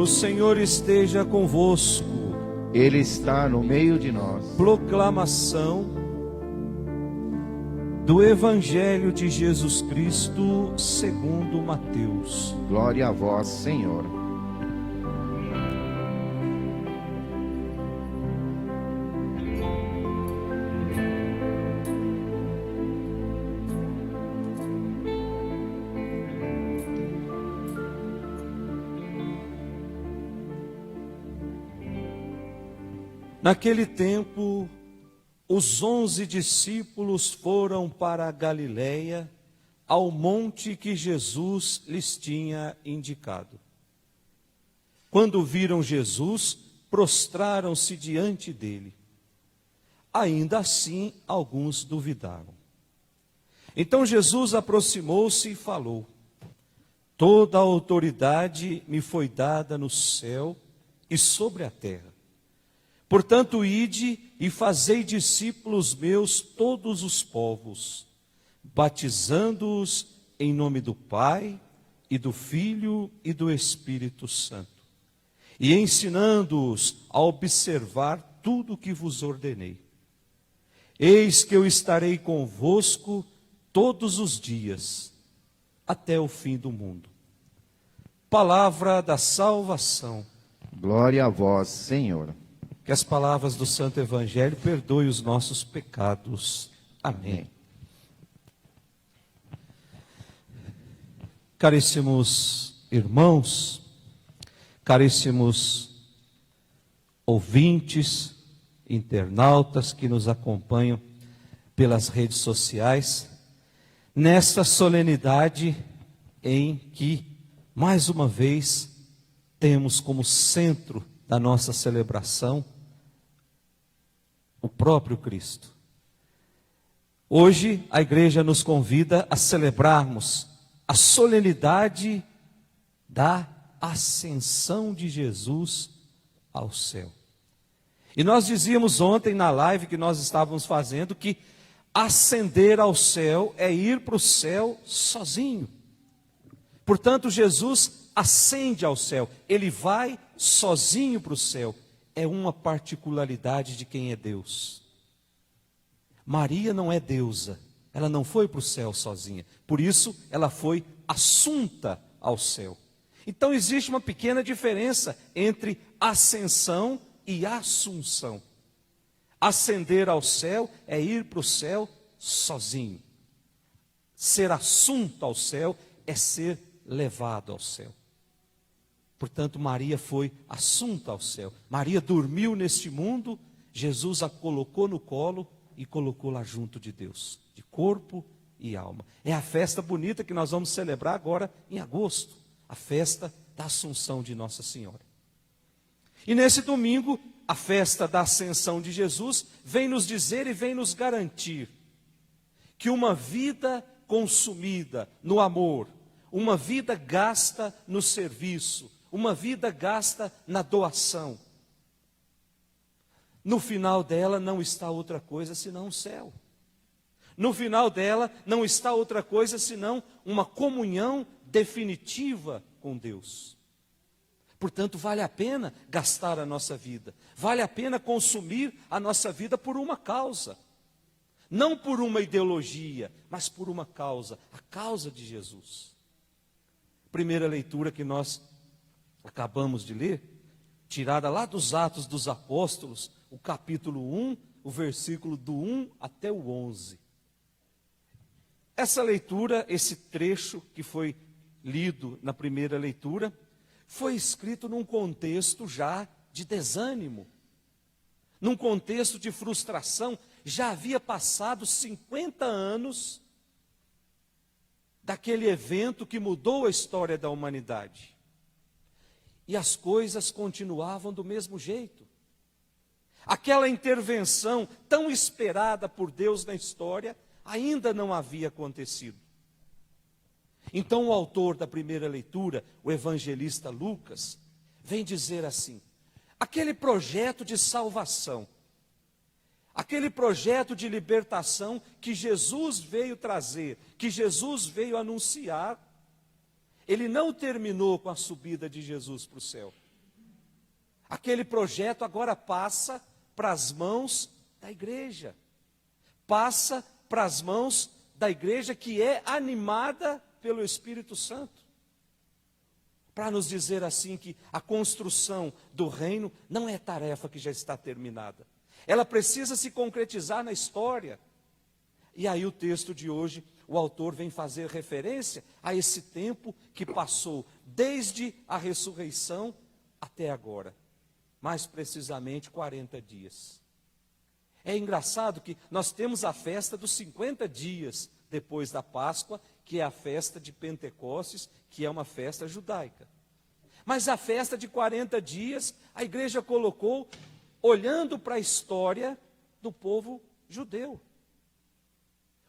O Senhor esteja convosco. Ele está no meio de nós. Proclamação do Evangelho de Jesus Cristo segundo Mateus. Glória a vós, Senhor. Naquele tempo, os 11 discípulos foram para a Galiléia, ao monte que Jesus lhes tinha indicado. Quando viram Jesus, prostraram-se diante dele. Ainda assim, alguns duvidaram. Então Jesus aproximou-se e falou: Toda a autoridade me foi dada no céu e sobre a terra. Portanto, ide e fazei discípulos meus todos os povos, batizando-os em nome do Pai, e do Filho e do Espírito Santo, e ensinando-os a observar tudo o que vos ordenei. Eis que eu estarei convosco todos os dias, até o fim do mundo. Palavra da salvação. Glória a vós, Senhor. Que as palavras do Santo Evangelho perdoem os nossos pecados. Amém. Caríssimos irmãos, caríssimos ouvintes, internautas que nos acompanham pelas redes sociais, nesta solenidade em que, mais uma vez, temos como centro da nossa celebração o próprio Cristo. Hoje a igreja nos convida a celebrarmos a solenidade da ascensão de Jesus ao céu. E nós dizíamos ontem na live que nós estávamos fazendo que ascender ao céu é ir para o céu sozinho. Portanto, Jesus ascende ao céu, ele vai sozinho para o céu. É uma particularidade de quem é Deus. Maria não é deusa, ela não foi para o céu sozinha, por isso ela foi assunta ao céu. Então existe uma pequena diferença entre ascensão e assunção. Ascender ao céu é ir para o céu sozinho. Ser assunto ao céu é ser levado ao céu. Portanto, Maria foi assunta ao céu. Maria dormiu neste mundo, Jesus a colocou no colo e colocou lá junto de Deus, de corpo e alma. É a festa bonita que nós vamos celebrar agora em agosto, a festa da Assunção de Nossa Senhora. E nesse domingo, a festa da Ascensão de Jesus vem nos dizer e vem nos garantir que uma vida consumida no amor, uma vida gasta no serviço, uma vida gasta na doação, no final dela não está outra coisa senão o céu. No final dela não está outra coisa senão uma comunhão definitiva com Deus. Portanto, vale a pena gastar a nossa vida, vale a pena consumir a nossa vida por uma causa. Não por uma ideologia, mas por uma causa, a causa de Jesus. Primeira leitura que nós acabamos de ler, tirada lá dos Atos dos Apóstolos, o capítulo 1, o versículo do 1 até o 11. Essa leitura, esse trecho que foi lido na primeira leitura, foi escrito num contexto já de desânimo, num contexto de frustração. Já havia passado 50 anos daquele evento que mudou a história da humanidade. E as coisas continuavam do mesmo jeito. Aquela intervenção tão esperada por Deus na história ainda não havia acontecido. Então o autor da primeira leitura, o evangelista Lucas, vem dizer assim: aquele projeto de salvação, aquele projeto de libertação que Jesus veio trazer, que Jesus veio anunciar, ele não terminou com a subida de Jesus para o céu. Aquele projeto agora passa para as mãos da igreja. Passa para as mãos da igreja que é animada pelo Espírito Santo. Para nos dizer assim que a construção do reino não é tarefa que já está terminada. Ela precisa se concretizar na história. E aí o texto de hoje, o autor vem fazer referência a esse tempo que passou desde a ressurreição até agora. Mais precisamente 40 dias. É engraçado que nós temos a festa dos 50 dias depois da Páscoa, que é a festa de Pentecostes, que é uma festa judaica. Mas a festa de 40 dias, a igreja colocou olhando para a história do povo judeu.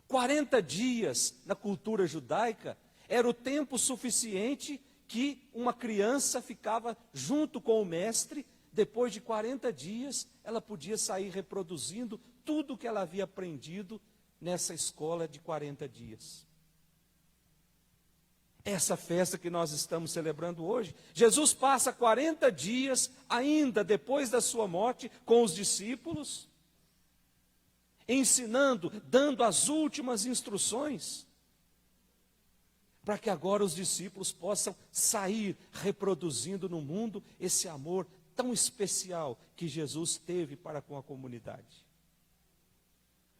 40 dias na cultura judaica era o tempo suficiente que uma criança ficava junto com o mestre. Depois de 40 dias, ela podia sair reproduzindo tudo o que ela havia aprendido nessa escola de 40 dias. Essa festa que nós estamos celebrando hoje, Jesus passa 40 dias, ainda depois da sua morte, com os discípulos, ensinando, dando as últimas instruções, para que agora os discípulos possam sair reproduzindo no mundo esse amor tão especial que Jesus teve para com a comunidade.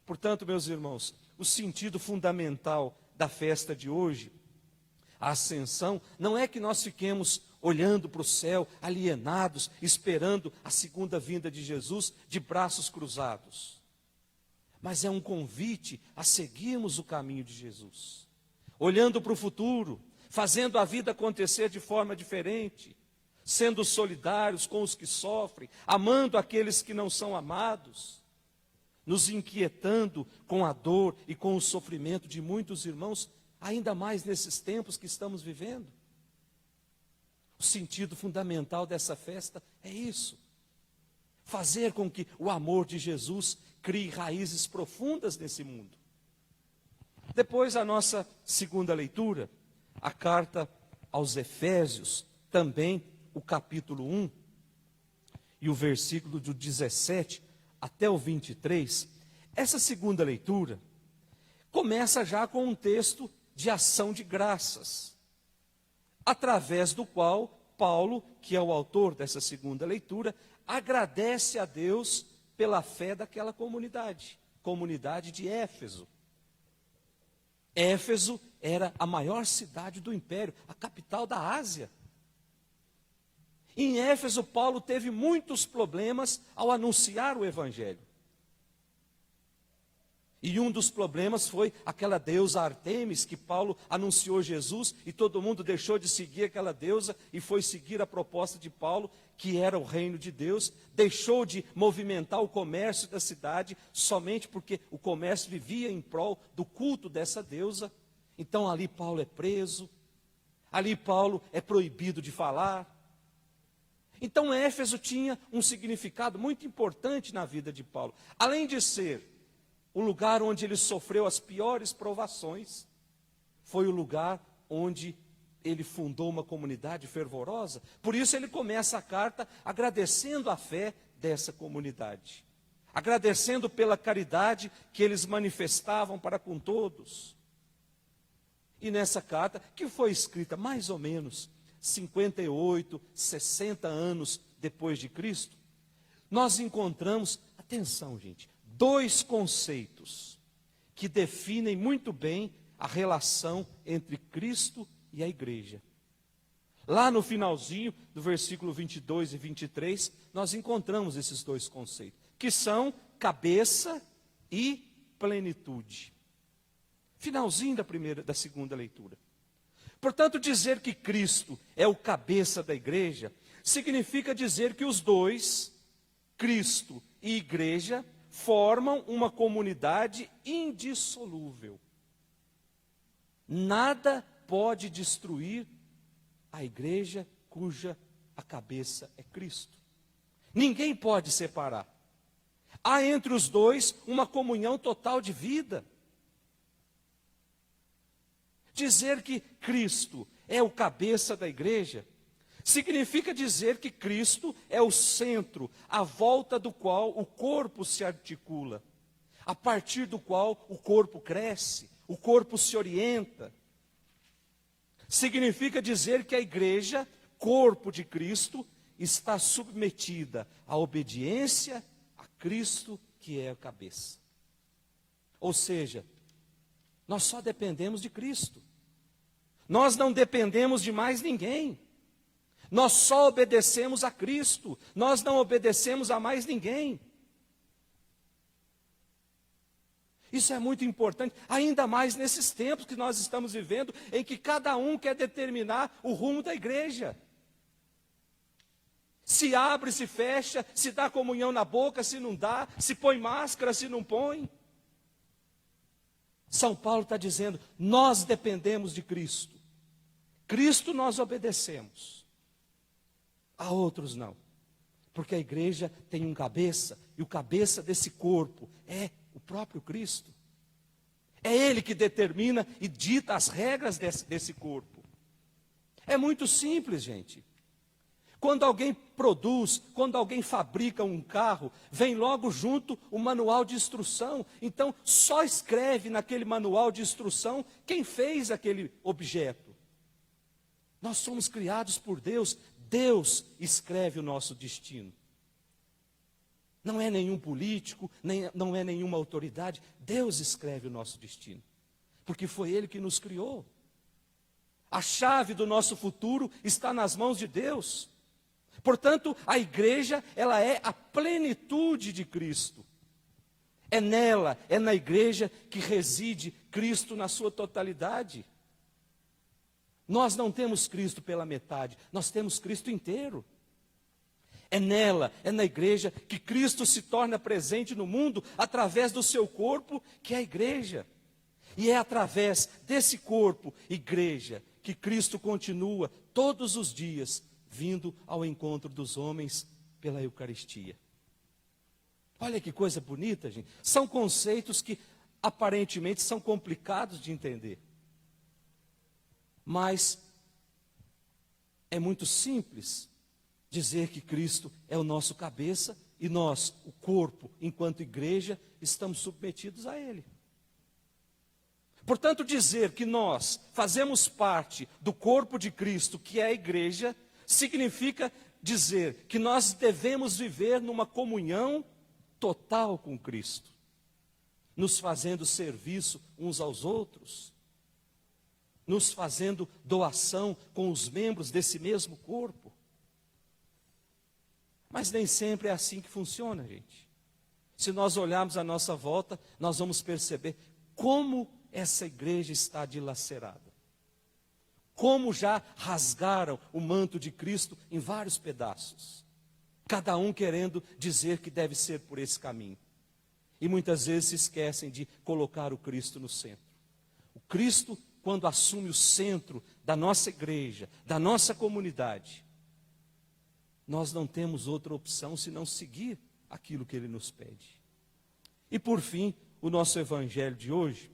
Portanto, meus irmãos, o sentido fundamental da festa de hoje, a ascensão, não é que nós fiquemos olhando para o céu, alienados, esperando a segunda vinda de Jesus de braços cruzados. Mas é um convite a seguirmos o caminho de Jesus, olhando para o futuro, fazendo a vida acontecer de forma diferente, sendo solidários com os que sofrem, amando aqueles que não são amados, nos inquietando com a dor e com o sofrimento de muitos irmãos, ainda mais nesses tempos que estamos vivendo. O sentido fundamental dessa festa é isso: fazer com que o amor de Jesus crie raízes profundas nesse mundo. Depois, a nossa segunda leitura, a carta aos Efésios, também o capítulo 1 e o versículo do 17 até o 23, essa segunda leitura começa já com um texto de ação de graças, através do qual Paulo, que é o autor dessa segunda leitura, agradece a Deus pela fé daquela comunidade de Éfeso. Éfeso era a maior cidade do império, a capital da Ásia. Em Éfeso, Paulo teve muitos problemas ao anunciar o evangelho. E um dos problemas foi aquela deusa Artemis, que Paulo anunciou Jesus, e todo mundo deixou de seguir aquela deusa e foi seguir a proposta de Paulo, que era o reino de Deus, deixou de movimentar o comércio da cidade, somente porque o comércio vivia em prol do culto dessa deusa. Então ali Paulo é preso, ali Paulo é proibido de falar. Então Éfeso tinha um significado muito importante na vida de Paulo. Além de ser o lugar onde ele sofreu as piores provações, foi o lugar onde ele fundou uma comunidade fervorosa. Por isso ele começa a carta agradecendo a fé dessa comunidade, agradecendo pela caridade que eles manifestavam para com todos. E nessa carta, que foi escrita mais ou menos 58, 60 anos depois de Cristo, nós encontramos, atenção gente, dois conceitos que definem muito bem a relação entre Cristo e a igreja. Lá no finalzinho do versículo 22 e 23, nós encontramos esses dois conceitos, que são cabeça e plenitude. Finalzinho da segunda leitura. Portanto, dizer que Cristo é o cabeça da igreja, significa dizer que os dois, Cristo e igreja, formam uma comunidade indissolúvel. Nada pode destruir a igreja cuja a cabeça é Cristo. Ninguém pode separar. Há entre os dois uma comunhão total de vida. Dizer que Cristo é o cabeça da igreja Significa dizer que Cristo é o centro, à volta do qual o corpo se articula, a partir do qual o corpo cresce, o corpo se orienta. Significa dizer que a igreja, corpo de Cristo, está submetida à obediência a Cristo, que é a cabeça. Ou seja, nós só dependemos de Cristo. Nós não dependemos de mais ninguém. Nós só obedecemos a Cristo. Nós não obedecemos a mais ninguém. Isso é muito importante, ainda mais nesses tempos que nós estamos vivendo, em que cada um quer determinar o rumo da igreja. Se abre, se fecha, se dá comunhão na boca, se não dá, se põe máscara, se não põe. São Paulo está dizendo, nós dependemos de Cristo. Cristo nós obedecemos. A outros não. Porque a igreja tem um cabeça, e o cabeça desse corpo é o próprio Cristo. É Ele que determina e dita as regras desse corpo. É muito simples, gente. Quando alguém produz, quando alguém fabrica um carro, vem logo junto o manual de instrução. Então, só escreve naquele manual de instrução quem fez aquele objeto. Nós somos criados por Deus. Deus escreve o nosso destino. Não é nenhum político, não é nenhuma autoridade. Deus escreve o nosso destino. Porque foi Ele que nos criou. A chave do nosso futuro está nas mãos de Deus. Portanto, a igreja, ela é a plenitude de Cristo. É nela, é na igreja que reside Cristo na sua totalidade. Nós não temos Cristo pela metade, nós temos Cristo inteiro. É nela, é na igreja que Cristo se torna presente no mundo através do seu corpo, que é a igreja. E é através desse corpo, igreja, que Cristo continua todos os dias vindo ao encontro dos homens pela Eucaristia. Olha que coisa bonita, gente. São conceitos que aparentemente são complicados de entender. Mas é muito simples dizer que Cristo é o nosso cabeça e nós, o corpo, enquanto igreja, estamos submetidos a Ele. Portanto, dizer que nós fazemos parte do corpo de Cristo, que é a igreja, significa dizer que nós devemos viver numa comunhão total com Cristo, nos fazendo serviço uns aos outros, nos fazendo doação com os membros desse mesmo corpo. Mas nem sempre é assim que funciona, gente. Se nós olharmos à nossa volta, nós vamos perceber como essa igreja está dilacerada. Como já rasgaram o manto de Cristo em vários pedaços. Cada um querendo dizer que deve ser por esse caminho. E muitas vezes se esquecem de colocar o Cristo no centro. O Cristo, quando assume o centro da nossa igreja, da nossa comunidade, nós não temos outra opção senão seguir aquilo que Ele nos pede. E por fim, o nosso evangelho de hoje,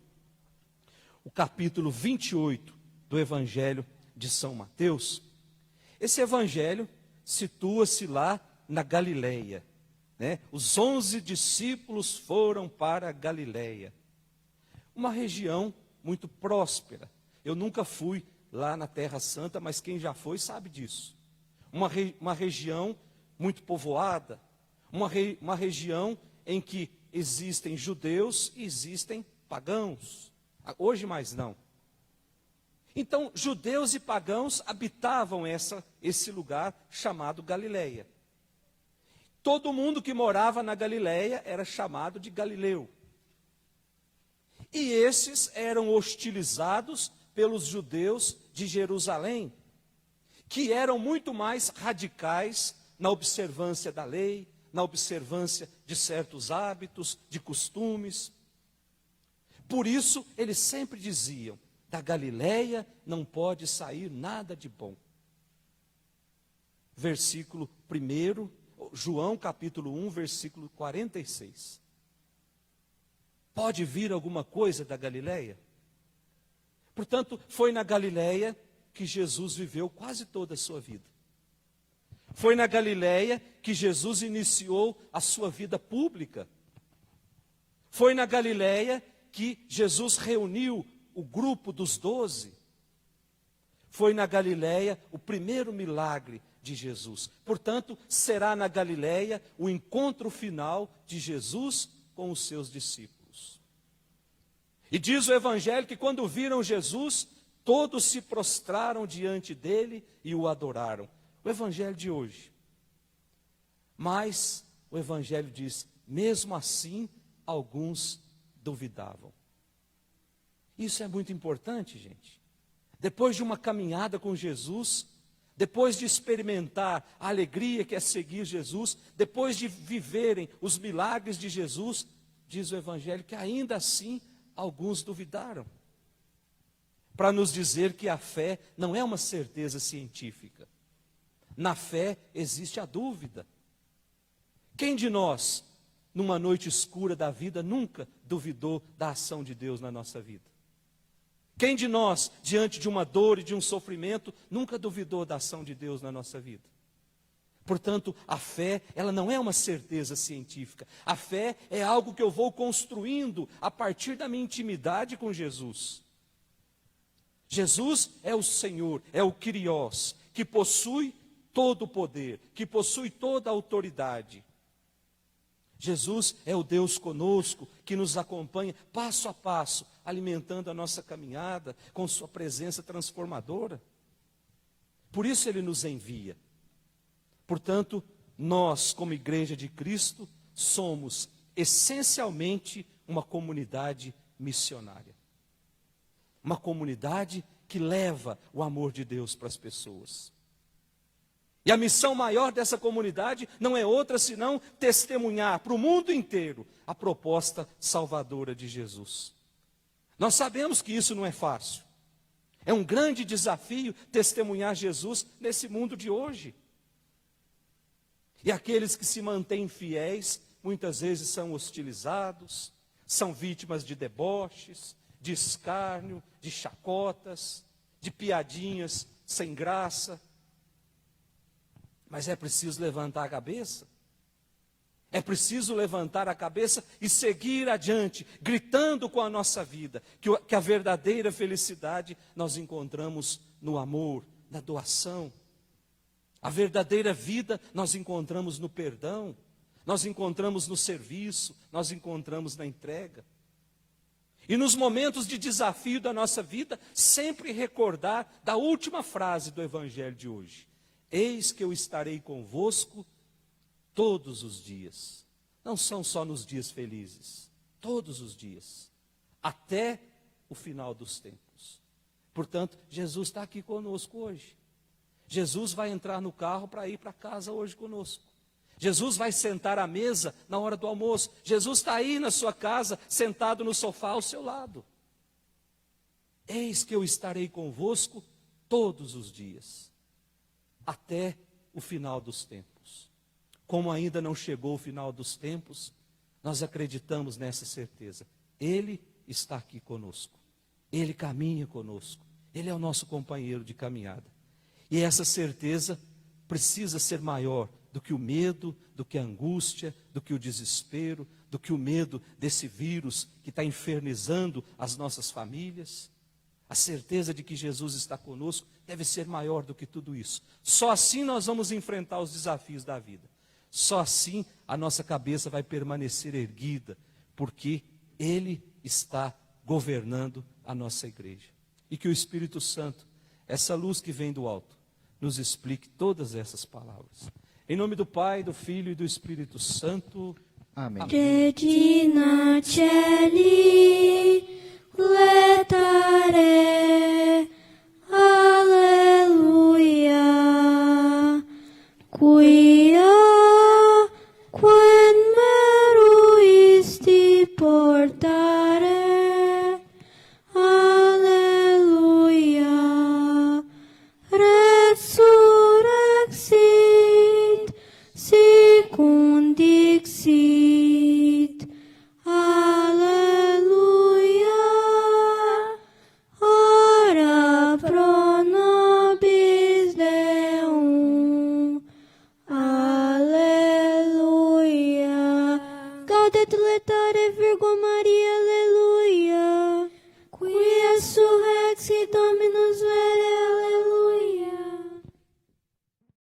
o capítulo 28 do evangelho de São Mateus. Esse evangelho situa-se lá na Galileia, né? Os 11 discípulos foram para a Galileia, uma região muito próspera. Eu nunca fui lá na Terra Santa, mas quem já foi sabe disso. Uma região muito povoada, uma região em que existem judeus e existem pagãos. Hoje mais não. Então, judeus e pagãos habitavam esse lugar chamado Galileia. Todo mundo que morava na Galileia era chamado de Galileu. E esses eram hostilizados pelos judeus de Jerusalém, que eram muito mais radicais na observância da lei, na observância de certos hábitos, de costumes. Por isso, eles sempre diziam, da Galileia não pode sair nada de bom. Versículo 1, João capítulo 1, versículo 46. Pode vir alguma coisa da Galileia? Portanto, foi na Galileia que Jesus viveu quase toda a sua vida. Foi na Galileia que Jesus iniciou a sua vida pública. Foi na Galileia que Jesus reuniu o grupo dos 12. Foi na Galileia o primeiro milagre de Jesus. Portanto, será na Galileia o encontro final de Jesus com os seus discípulos. E diz o Evangelho que quando viram Jesus, todos se prostraram diante dele e o adoraram. O Evangelho de hoje. Mas o Evangelho diz, mesmo assim, alguns duvidavam. Isso é muito importante, gente. Depois de uma caminhada com Jesus, depois de experimentar a alegria que é seguir Jesus, depois de viverem os milagres de Jesus, diz o Evangelho que ainda assim alguns duvidaram. Para nos dizer que a fé não é uma certeza científica. Na fé existe a dúvida. Quem de nós, numa noite escura da vida, nunca duvidou da ação de Deus na nossa vida? Quem de nós, diante de uma dor e de um sofrimento, nunca duvidou da ação de Deus na nossa vida? Portanto, a fé, ela não é uma certeza científica. A fé é algo que eu vou construindo a partir da minha intimidade com Jesus. Jesus é o Senhor, é o Kyrios, que possui todo o poder, que possui toda a autoridade. Jesus é o Deus conosco, que nos acompanha passo a passo, alimentando a nossa caminhada com sua presença transformadora. Por isso Ele nos envia. Portanto, nós, como Igreja de Cristo, somos essencialmente uma comunidade missionária. Uma comunidade que leva o amor de Deus para as pessoas. E a missão maior dessa comunidade não é outra senão testemunhar para o mundo inteiro a proposta salvadora de Jesus. Nós sabemos que isso não é fácil. É um grande desafio testemunhar Jesus nesse mundo de hoje. E aqueles que se mantêm fiéis, muitas vezes são hostilizados, são vítimas de deboches, de escárnio, de chacotas, de piadinhas sem graça. Mas é preciso levantar a cabeça. É preciso levantar a cabeça e seguir adiante, gritando com a nossa vida, que a verdadeira felicidade nós encontramos no amor, na doação. A verdadeira vida nós encontramos no perdão, nós encontramos no serviço, nós encontramos na entrega. E nos momentos de desafio da nossa vida, sempre recordar da última frase do Evangelho de hoje. Eis que eu estarei convosco todos os dias. Não são só nos dias felizes, todos os dias, até o final dos tempos. Portanto, Jesus está aqui conosco hoje. Jesus vai entrar no carro para ir para casa hoje conosco. Jesus vai sentar à mesa na hora do almoço. Jesus está aí na sua casa, sentado no sofá ao seu lado. Eis que eu estarei convosco todos os dias, até o final dos tempos. Como ainda não chegou o final dos tempos, nós acreditamos nessa certeza. Ele está aqui conosco. Ele caminha conosco. Ele é o nosso companheiro de caminhada. E essa certeza precisa ser maior do que o medo, do que a angústia, do que o desespero, do que o medo desse vírus que está infernizando as nossas famílias. A certeza de que Jesus está conosco deve ser maior do que tudo isso. Só assim nós vamos enfrentar os desafios da vida. Só assim a nossa cabeça vai permanecer erguida, porque Ele está governando a nossa igreja. E que o Espírito Santo, essa luz que vem do alto, nos explique todas essas palavras. Em nome do Pai, do Filho e do Espírito Santo. Amém. Regina Celi, letare, alleluia, quia quem meruisti portare, alleluia, resurrexit, sic dixit, alleluia, Gaudete letare Virgo Maria.